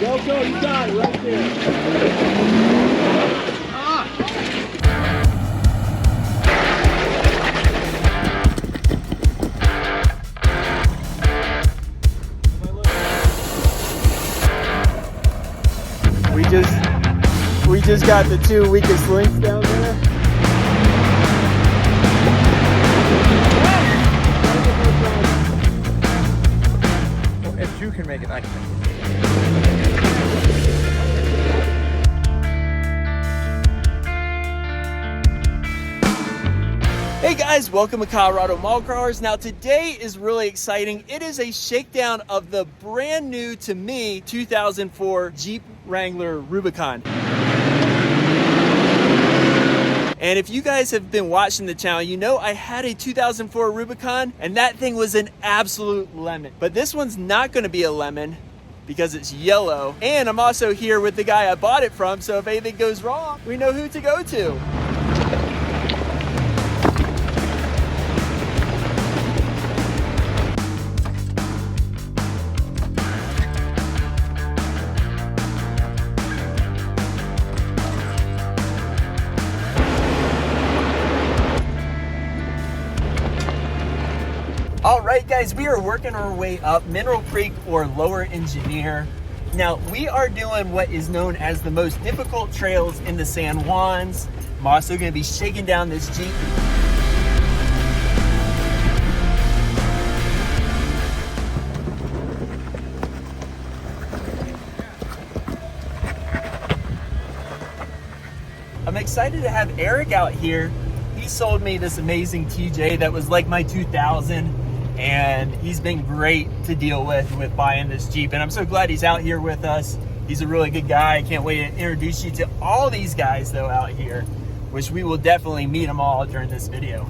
Go, go, you got it right there. We just got the 2 weakest links down there. Well, if Drew can make it, I can make it. Hey guys, welcome to Colorado Mallcrawlers. Now today is really exciting. It is a shakedown of the brand new to me 2004 Jeep Wrangler Rubicon. And if you guys have been watching the channel, you know I had a 2004 Rubicon and that thing was an absolute lemon. But this one's not gonna be a lemon because it's yellow. And I'm also here with the guy I bought it from, so if anything goes wrong, we know who to go to. All right, guys, we are working our way up Mineral Creek or Lower Engineer. Now, we are doing what is known as the most difficult trails in the San Juans. I'm also gonna be shaking down this Jeep. I'm excited to have Eric out here. He sold me this amazing TJ that was like my 2000. And he's been great to deal with buying this Jeep. And I'm so glad he's out here with us. He's a really good guy. I can't wait to introduce you to all these guys though out here, which we will definitely meet them all during this video.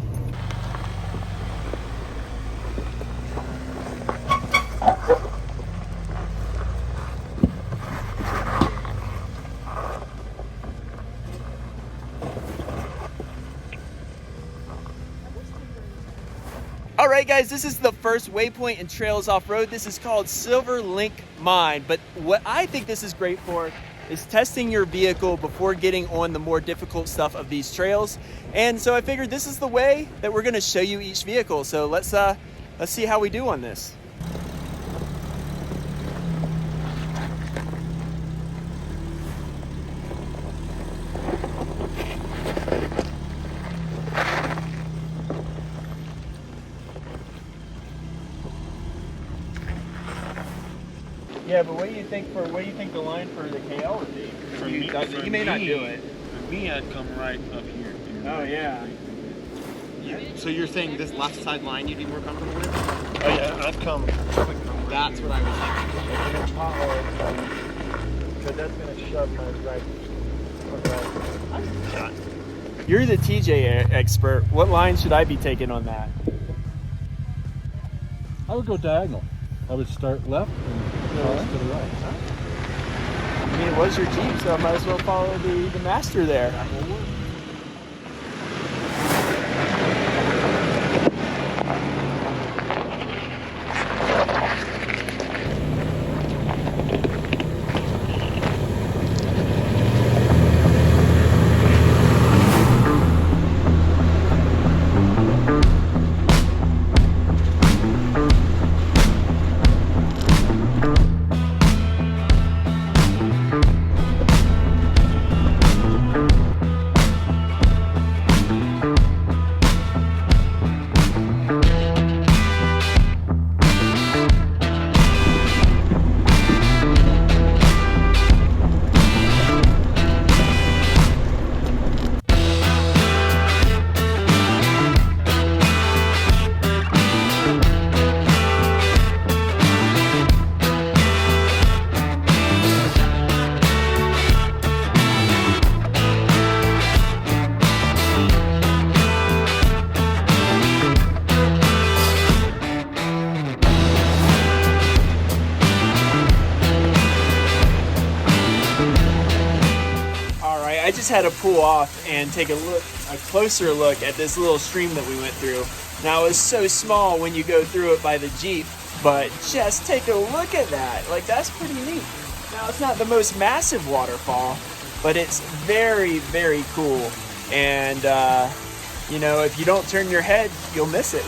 All right, guys, this is the first waypoint in Trails Off-Road. This is called Silver Link Mine. But what I think this is great for is testing your vehicle before getting on the more difficult stuff of these trails. And so I figured this is the way that we're gonna show you each vehicle. So let's see how we do on this. Yeah, but what do you think the line for the KL would be? You may not do it. For me, I'd come right up here. Oh yeah. So you're saying this left side line you'd be more comfortable with? Oh yeah, I'd come. That's what I was thinking. Because that's going to shove my right. You're the TJ expert. What line should I be taking on that? I would go diagonal. I would start left and go to the right. I mean, it was your Jeep, so I might as well follow the master there. I just had to pull off and take a closer look at this little stream that we went through. Now, it was so small when you go through it by the Jeep, But just take a look at that. Like, that's pretty neat. Now, it's not the most massive waterfall, but it's very, very cool. And, you know, if you don't turn your head, you'll miss it.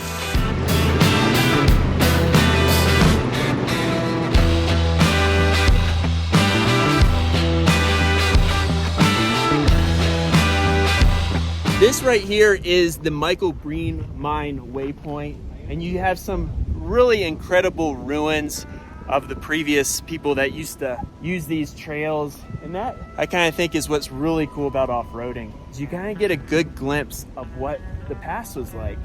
This right here is the Michael Breen Mine Waypoint, and you have some really incredible ruins of the previous people that used to use these trails. And that, I kind of think, is what's really cool about off-roading, is you kind of get a good glimpse of what the past was like.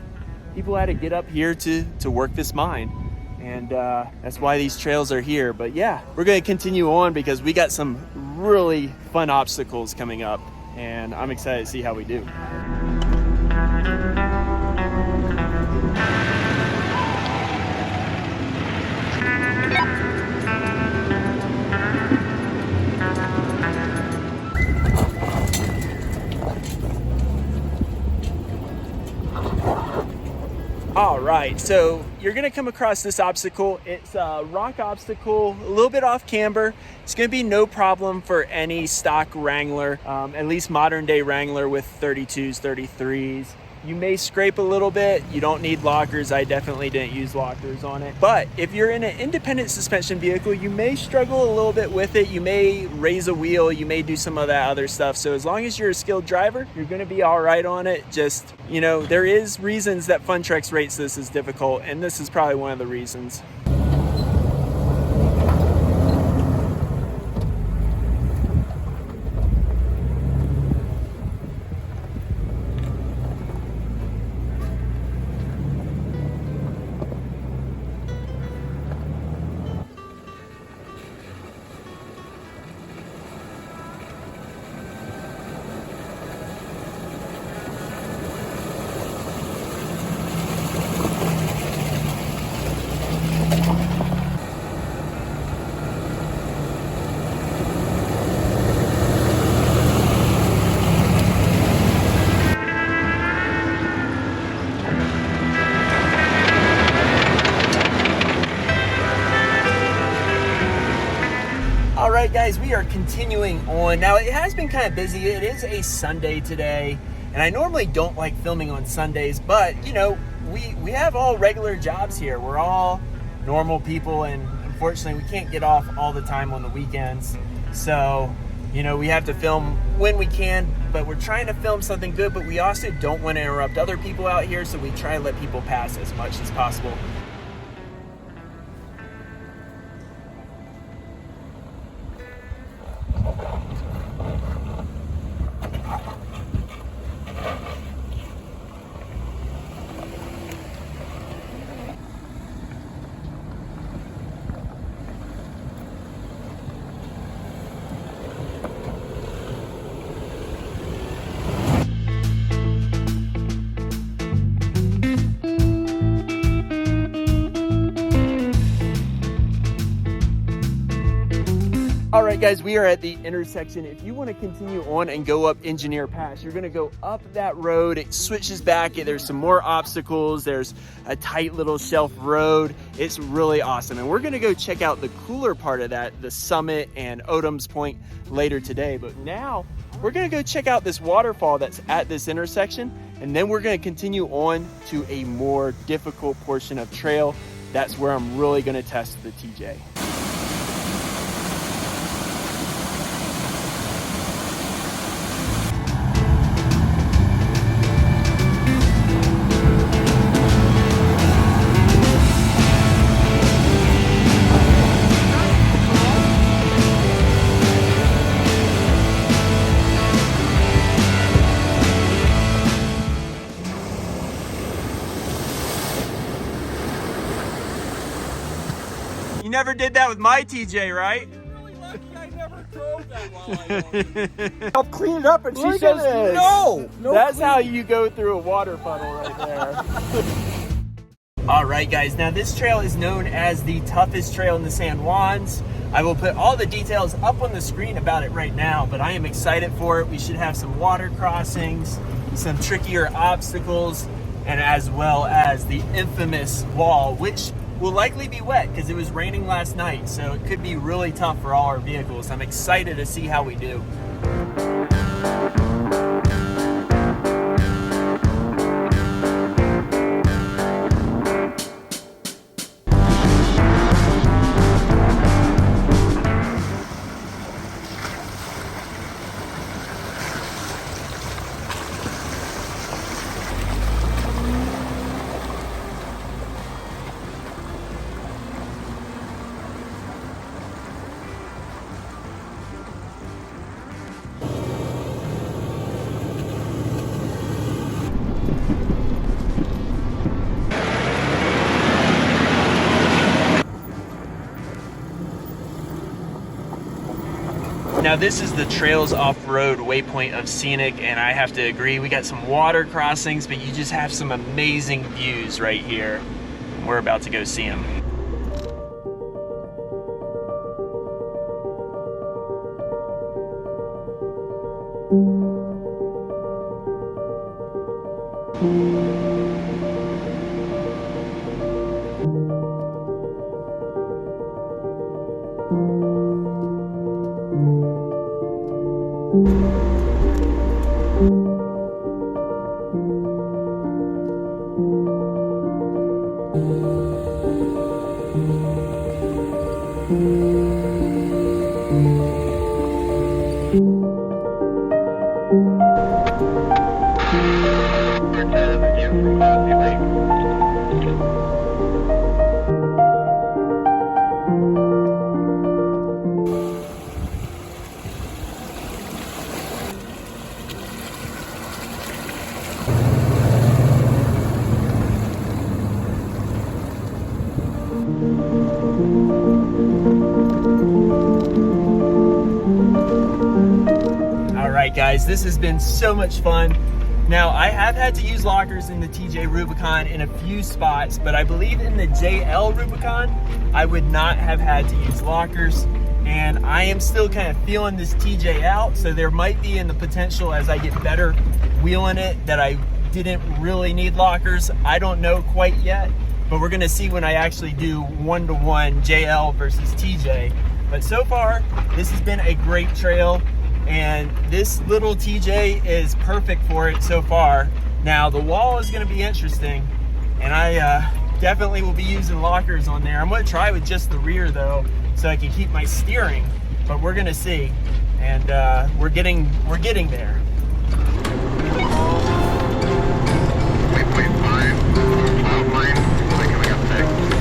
People had to get up here to work this mine, and that's why these trails are here. But yeah, we're going to continue on because we got some really fun obstacles coming up, and I'm excited to see how we do. All right, so you're gonna come across this obstacle. It's a rock obstacle, a little bit off camber. It's gonna be no problem for any stock Wrangler, at least modern day Wrangler with 32s, 33s. You may scrape a little bit. You don't need lockers. I definitely didn't use lockers on it. But if you're in an independent suspension vehicle, you may struggle a little bit with it. You may raise a wheel. You may do some of that other stuff. So as long as you're a skilled driver, you're gonna be all right on it. Just, you know, there is reasons that Fun Trucks rates this as difficult, and this is probably one of the reasons. All right, guys, we are continuing on. Now, it has been kind of busy. It is a Sunday today, and I normally don't like filming on Sundays, but, you know, we have all regular jobs here. We're all normal people, and unfortunately, we can't get off all the time on the weekends. So, you know, we have to film when we can, but we're trying to film something good, but we also don't want to interrupt other people out here, so we try to let people pass as much as possible. All right, guys, we are at the intersection. If you want to continue on and go up Engineer Pass, you're going to go up that road. It switches back. There's some more obstacles. There's a tight little shelf road. It's really awesome. And we're going to go check out the cooler part of that, the summit and Odom's Point, later today. But now we're going to go check out this waterfall that's at this intersection. And then we're going to continue on to a more difficult portion of trail. That's where I'm really going to test the TJ. You never did that with my TJ, right? You're really lucky I never drove that while I owned. I'll clean it up and she says no. That's how you go through a water puddle right there. All right, guys. Now this trail is known as the toughest trail in the San Juans. I will put all the details up on the screen about it right now, but I am excited for it. We should have some water crossings, some trickier obstacles, and as well as the infamous wall, which will likely be wet because it was raining last night, so it could be really tough for all our vehicles. I'm excited to see how we do. Now this is the Trails Off-Road waypoint of Scenic, and I have to agree, we got some water crossings, but you just have some amazing views right here. We're about to go see them. Guys, this has been so much fun. Now, I have had to use lockers in the TJ Rubicon in a few spots, but I believe in the JL Rubicon, I would not have had to use lockers. And I am still kind of feeling this TJ out, so there might be in the potential as I get better wheeling it that I didn't really need lockers. I don't know quite yet, but we're gonna see when I actually do one-to-one JL versus TJ. But so far, this has been a great trail. And this little TJ is perfect for it so far. Now the wall is going to be interesting, and I definitely will be using lockers on there. I'm going to try with just the rear though, so I can keep my steering. But we're going to see, and we're getting there. Waypoint 5, cloud line, coming up next.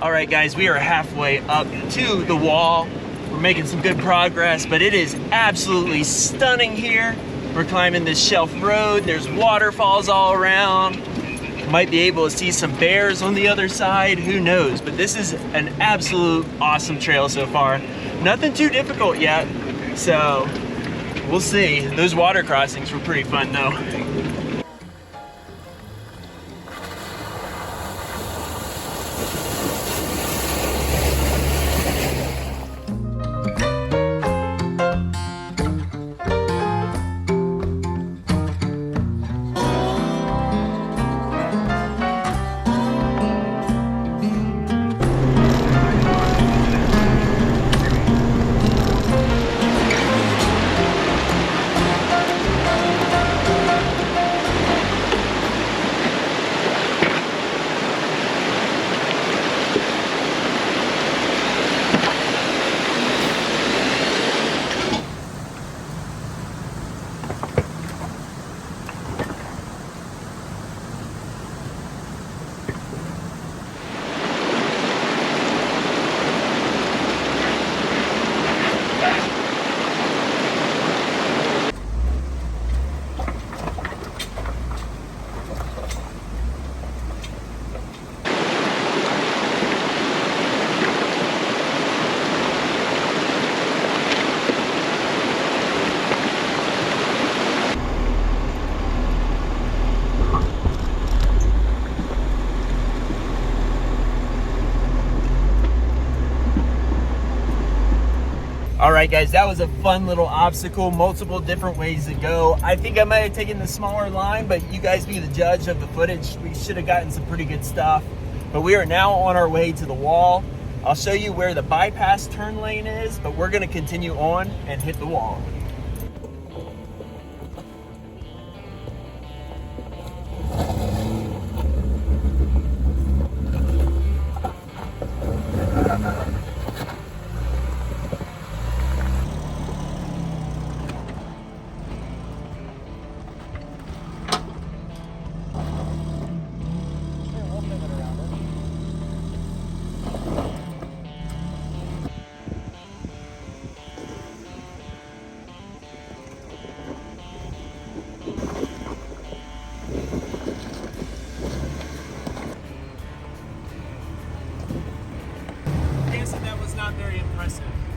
All right, guys, we are halfway up to the wall. We're making some good progress, but it is absolutely stunning here. We're climbing this shelf road. There's waterfalls all around. Might be able to see some bears on the other side, who knows? But this is an absolute awesome trail so far. Nothing too difficult yet, so we'll see. Those water crossings were pretty fun though. All right, guys, that was a fun little obstacle, multiple different ways to go. I think I might have taken the smaller line, but you guys be the judge of the footage. We should have gotten some pretty good stuff. But we are now on our way to the wall. I'll show you where the bypass turn lane is, but we're gonna continue on and hit the wall.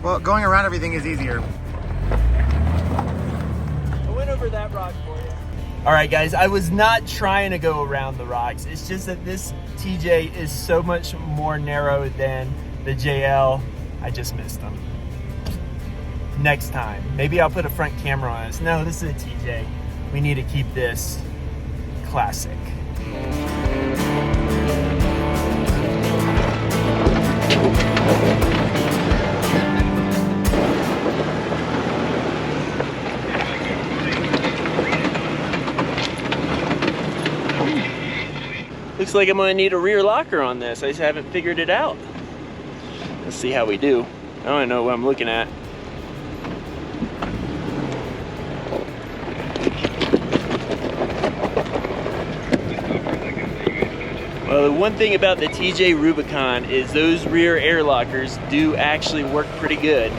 Well, going around everything is easier. I went over that rock for you. All right, guys, I was not trying to go around the rocks. It's just that this TJ is so much more narrow than the JL. I just missed them. Next time, maybe I'll put a front camera on this. No, this is a TJ. We need to keep this classic. Looks like I'm gonna need a rear locker on this. I just haven't figured it out. Let's see how we do. I don't know what I'm looking at. Well, the one thing about the TJ Rubicon is those rear air lockers do actually work pretty good.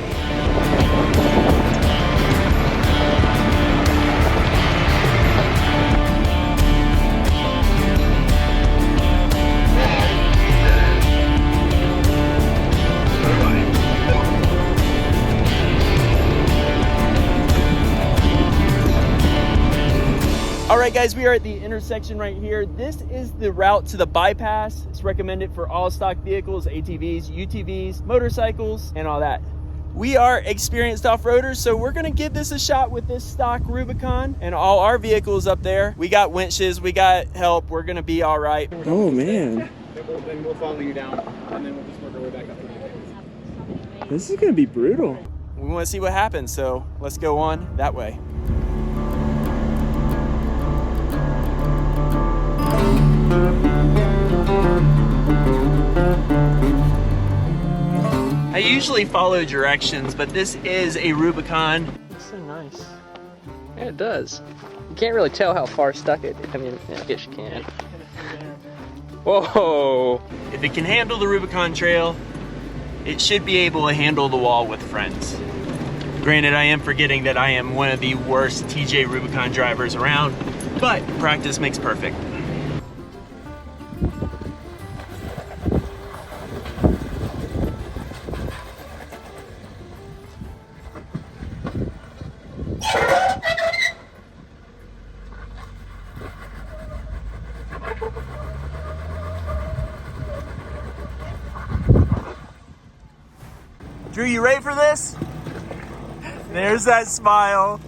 All right, guys, we are at the intersection right here. This is the route to the bypass. It's recommended for all stock vehicles, ATVs, UTVs, motorcycles, and all that. We are experienced off-roaders, so we're gonna give this a shot with this stock Rubicon and all our vehicles up there. We got winches, we got help, we're gonna be all right. Oh, man. Then we'll follow you down, and then we'll just work our way back up. This is gonna be brutal. We wanna see what happens, so let's go on that way. I usually follow directions, but this is a Rubicon. It's so nice. Yeah, it does. You can't really tell how far stuck it. I mean, yeah, I guess you can. Whoa! If it can handle the Rubicon Trail, it should be able to handle the wall with friends. Granted, I am forgetting that I am one of the worst TJ Rubicon drivers around, but practice makes perfect. Drew, you ready for this? There's that smile.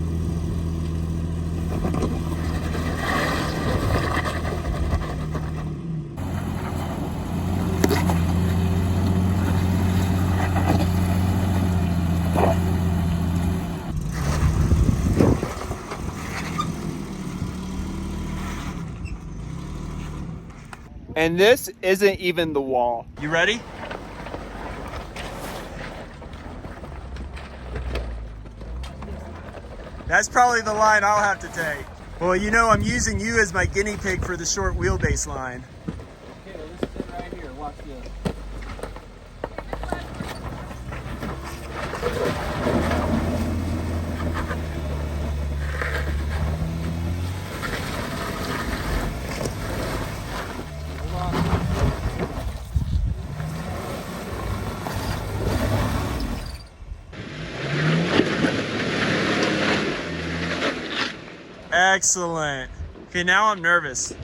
And this isn't even the wall. You ready? That's probably the line I'll have to take. Well, you know, I'm using you as my guinea pig for the short wheelbase line. Okay, well, this is it right here. Watch this. Excellent. Okay, now I'm nervous.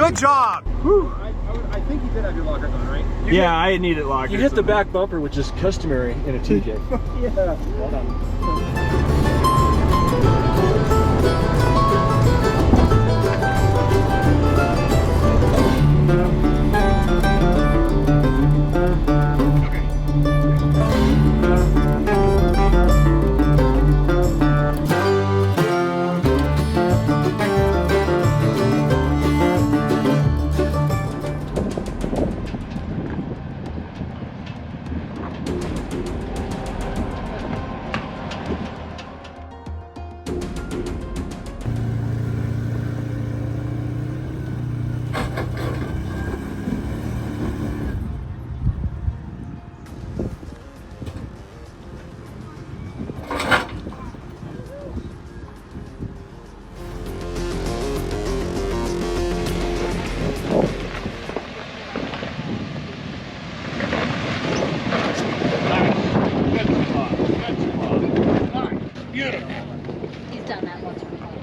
Good job. I think you did have your lockers on, right? Yeah, I needed lockers. You hit the back bumper, which is customary in a TJ. Yeah. Well done. He's done that once or twice.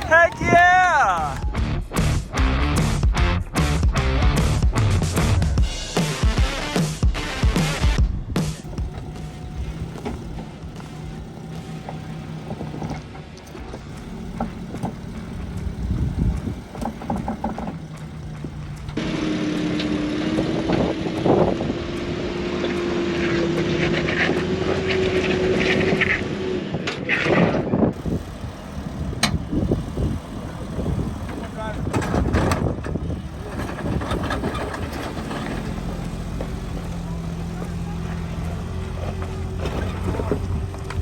Heck yeah!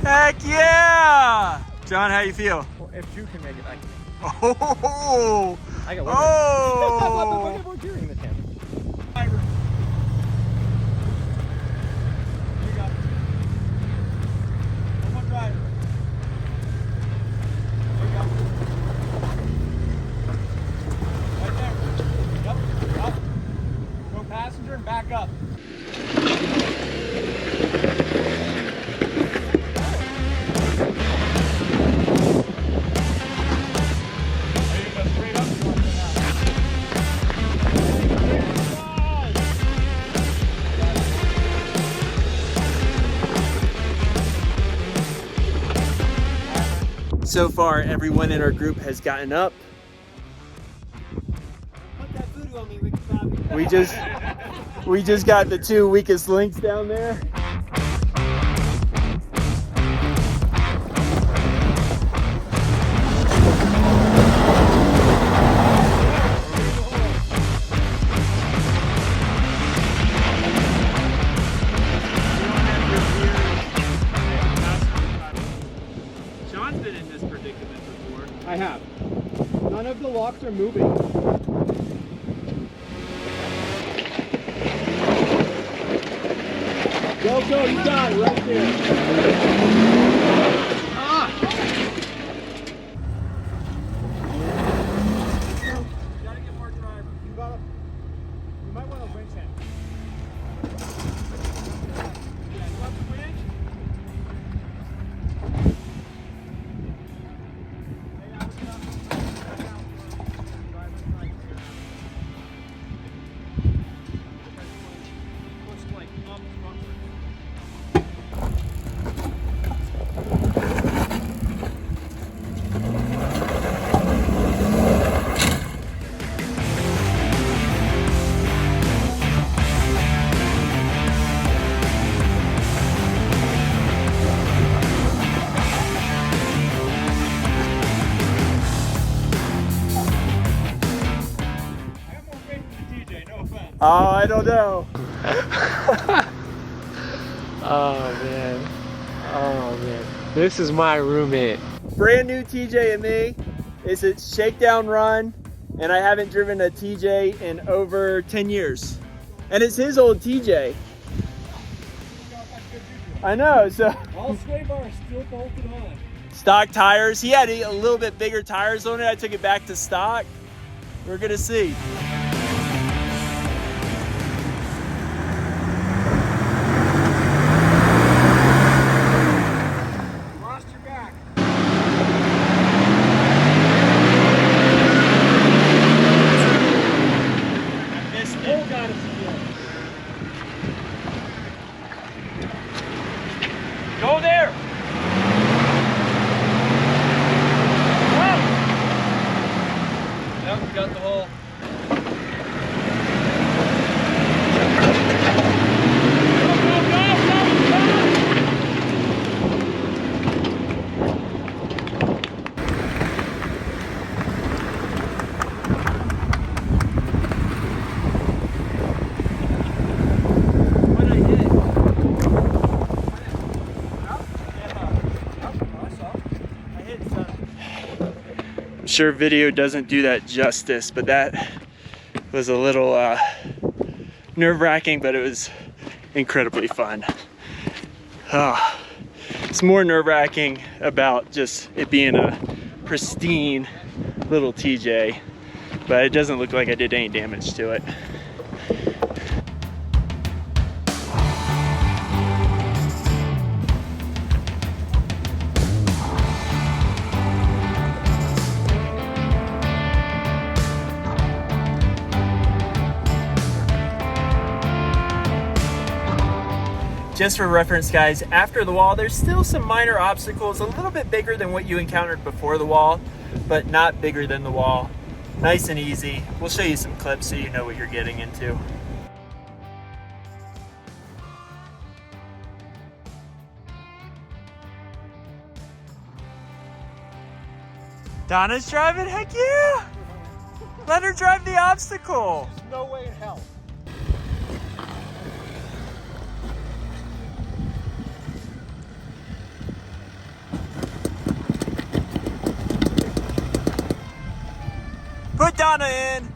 Heck yeah! John, how you feel? Well, if Drew can make it, I can. Oh! I got one. Oh! We're hearing the camera. Go passenger and back up. So far, everyone in our group has gotten up. We just got the two weakest links down there. Sean's been in this predicament before. I have. None of the locks are moving. Go, you got it right there. You gotta get more driver. You might want to winch him. Yeah, you want the winch? Push like up front. Oh, I don't know. Oh man. Oh man. This is my roommate. Brand new TJ and me. It's a shakedown run, and I haven't driven a TJ in over 10 years. And it's his old TJ. I know, so. All sway bars still bolted on. Stock tires. He had a little bit bigger tires on it. I took it back to stock. We're gonna see. Lost your back. I missed it. Oh, God, it's good. Go there. Yep, we got the hole. I'm sure video doesn't do that justice, but that was a little nerve-wracking, but it was incredibly fun. It's more nerve-wracking about just it being a pristine little TJ, but it doesn't look like I did any damage to it. Just for reference, guys, after the wall, there's still some minor obstacles, a little bit bigger than what you encountered before the wall, but not bigger than the wall. Nice and easy. We'll show you some clips so you know what you're getting into. Donna's driving? Heck yeah! Let her drive the obstacle. No way in hell. Put Donna in.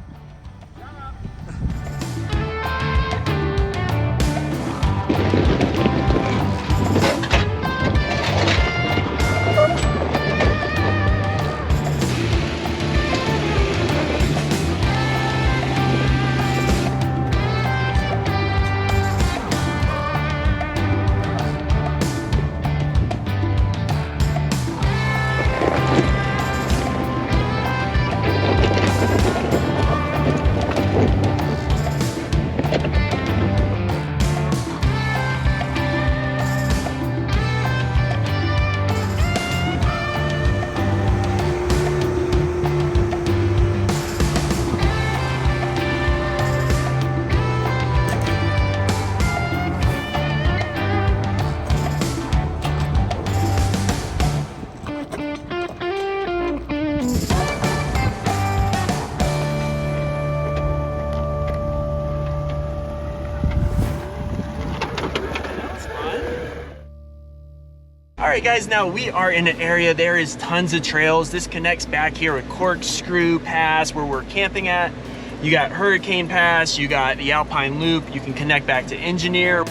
Alright guys, now we are in an area, there is tons of trails. This connects back here with Corkscrew Pass where we're camping at. You got Hurricane Pass, you got the Alpine Loop, you can connect back to Engineer.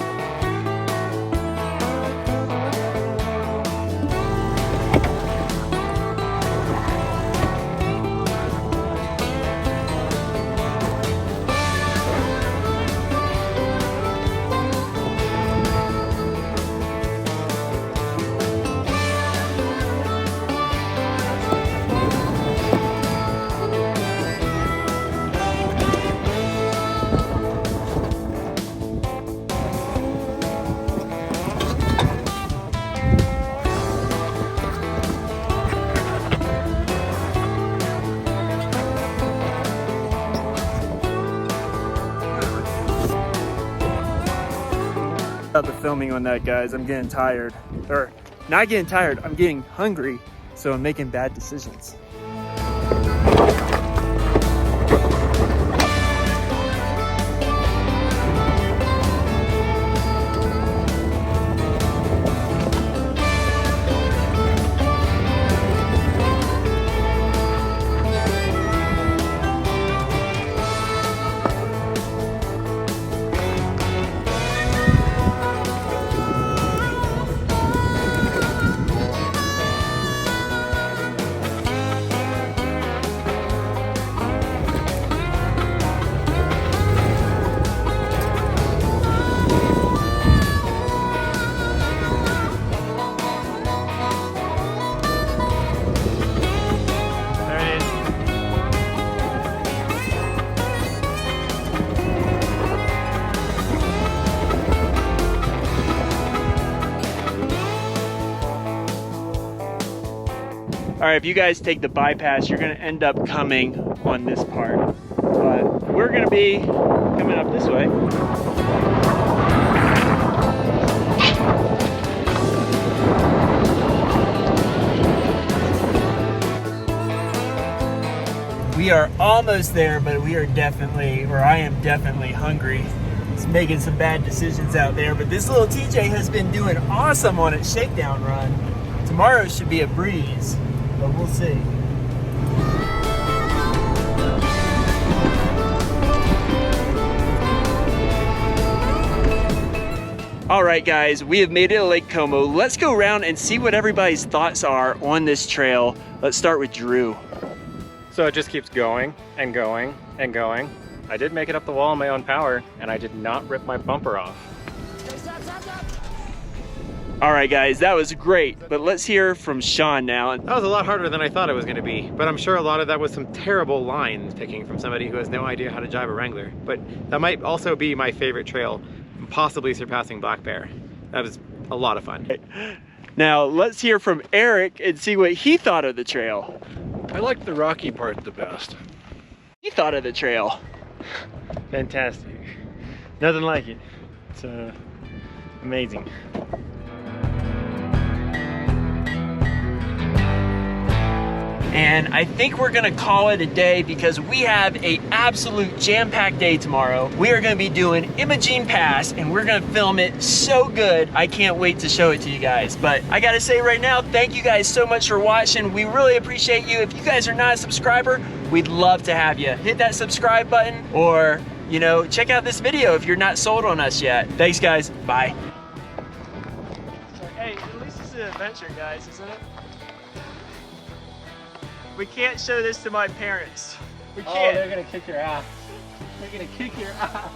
About the filming on that, guys. I'm getting tired, or not getting tired, I'm getting hungry, so I'm making bad decisions. right, if you guys take the bypass, you're gonna end up coming on this part. But we're gonna be coming up this way. We are almost there, but we are definitely, or I am definitely hungry. It's making some bad decisions out there, but this little TJ has been doing awesome on its shakedown run. Tomorrow should be a breeze, but we'll see. All right, guys, we have made it to Lake Como. Let's go around and see what everybody's thoughts are on this trail. Let's start with Drew. So it just keeps going and going and going. I did make it up the wall on my own power, and I did not rip my bumper off. All right, guys, that was great, but let's hear from Sean now. That was a lot harder than I thought it was going to be, but I'm sure a lot of that was some terrible lines picking from somebody who has no idea how to drive a Wrangler. But that might also be my favorite trail, possibly surpassing Black Bear. That was a lot of fun. Now, let's hear from Eric and see what he thought of the trail. I liked the rocky part the best. He thought of the trail. Fantastic. Nothing like it. It's amazing. And I think we're gonna call it a day because we have a absolute jam-packed day tomorrow. We are gonna be doing Imogene Pass and we're gonna film it so good. I can't wait to show it to you guys. But I gotta say right now, thank you guys so much for watching. We really appreciate you. If you guys are not a subscriber, we'd love to have you. Hit that subscribe button or, you know, check out this video if you're not sold on us yet. Thanks guys, bye. Hey, at least it's an adventure, guys, isn't it? We can't show this to my parents. We can't. Oh, they're gonna kick your ass. They're gonna kick your ass.